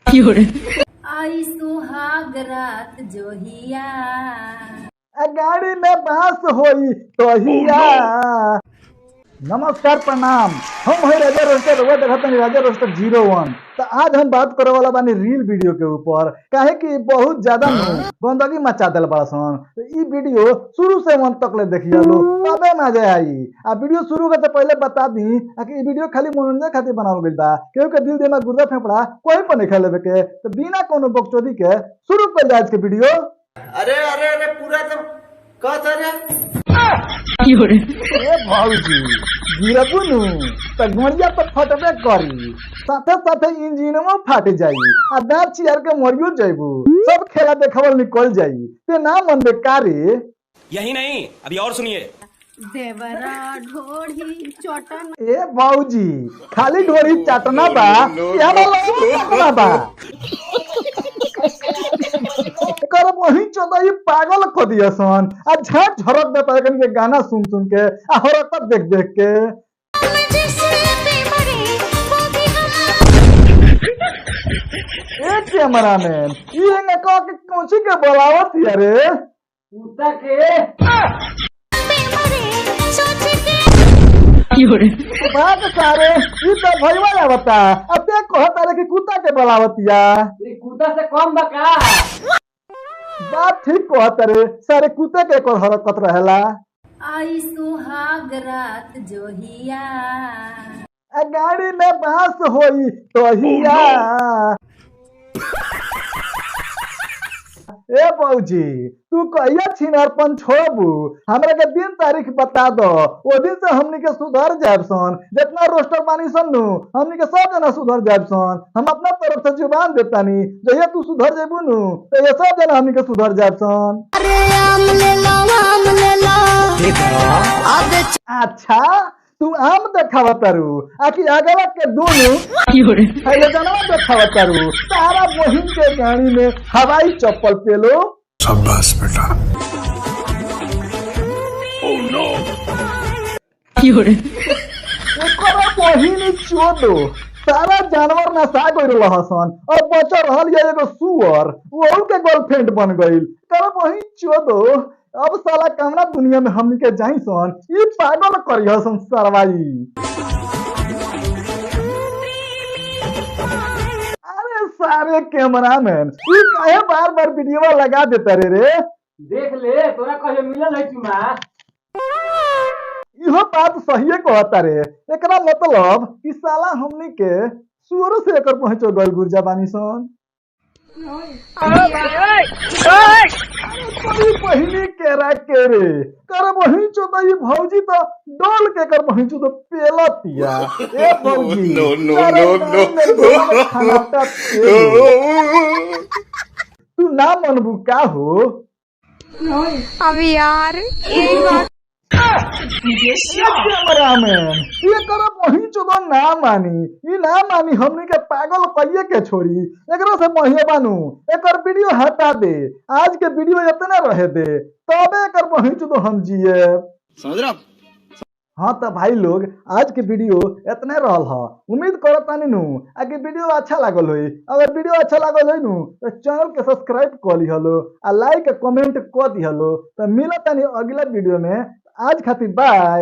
आई सुहाग रात जोहिया गाड़ी में बांस होई तोहिया। नमस्कार प्रणाम, हम है राजा रोस्टर। वो देखते हैं राजा रोस्टर 01। तो आज हम बात करे वाला बानी रील वीडियो के ऊपर, काहे कि बहुत ज्यादा गंदगी मचा दिल बड़ा सन। तो ई वीडियो शुरू से अंत तक ले देखिए लो, तबे मजा आई। आ वीडियो शुरू करते पहले बता दी कि ई वीडियो खाली मनोरंजन खातिर बनावल गइल बा, केहू के दिल दिमाग गुर्दा फेफड़ा कोई पर नहीं खेले के। तो बिना कोनो बकचोदी के शुरू कर दे आज के वीडियो। अरे अरे अरे पूरा तो कहता रे ए भौजी गिरबू नु त गोड़िया तो फटबे करी, साथे साथे इंजनमो फाट जाई आ दांत चियार के मरियो जाइबू। सब खेला देखावल निकल जाई, ते ना मन बेकारी। यही नहीं, अभी और सुनिए। देवरा ढोढ़ी चटन। ए भौजी खाली ढोरी चाटना बा या चाटना बा कर वही चोदई पागल क दिया सन। आ झट झरक देता है के गाना सुन सुन के आ हरकत देख देख के। ए कैमरामैन ई हेंगे कह के कोची के बोलावत हिया रे कुत्ता के बात सारे ई तो भईवा आवता। अब ते कहता रे कि कुत्ता के बोलावतिया, ई कुत्ता से कम बा का? बात ठीक कहता रे, सारे कुत्ते के एकर हरकत रहेला। आई सुहाग रात जोहिया गाड़ी में बांस होई तोहिया। ए बौजी तू कहिया छिनारपन छोड़बू, हमरा के दिन तारीख बता दो, ओ दिन से हमनी के सुधर जाब सन। जितना रोस्टर पानी सन नु हमनी के सब जना सुधर जाब सन। हम अपना तरफ से जुबान देतानी, जहिया तू सुधर जेबू नु तो ये सब जना हमनी के सुधर जाब सन। अरे आम ले लो अच्छा तू आम देखावा तारू आखि आगवा के दोनों है जनवा देखावा तारू। तारा बहिन के गाड़ी में हवाई चप्पल पेलो। शाबाश बेटा। बहिन चोदो सारा जानवर नशा गइल रहसन और बचा रहल ये एगो सुअर, वो के गर्लफ्रेंड बन गइल। कर बहिन चोदो अब साला कमरा दुनिया में हमनी के जाई सन, ई पागल करी हसन सरवाई। अरे सारे कैमरामैन ई काहे बार बार वीडियो लगा देता रे रे? देख ले तोरा कहे मिलल है चुमा। इहो बात सही कहता रे, एकरा मतलब कि साला हमनी के सुअर से एकर पहुंचो गइल गुर्जा बानी सन। पहिली केरा के रे कर वही चोदई भौजी तो डोल के कर वही चोद पेलतिया। ए भौजी नो नो नो नो तू ना मनबू का हो? अब यार एक बात कैमरामैन ये कर वही चोद ना मानी, ई ना मानी हमनी के पागल कइए के छोड़ी एकरा से महिया बानू। एकर वीडियो हटा दे, आज के वीडियो इतना रहे दे तबे एकर वही चोद हम जिए। समझ रहा? हाँ तो भाई लोग आज के वीडियो इतने रहल ह। उम्मीद करतानी नु आगे वीडियो अच्छा लागल होई। अगर वीडियो अच्छा लागल होई नु तो चैनल के सब्सक्राइब कर लिहलो आ लाइक कमेंट कर दिहलो। तो मिलतानी अगला वीडियो में, आज खातिर बाय।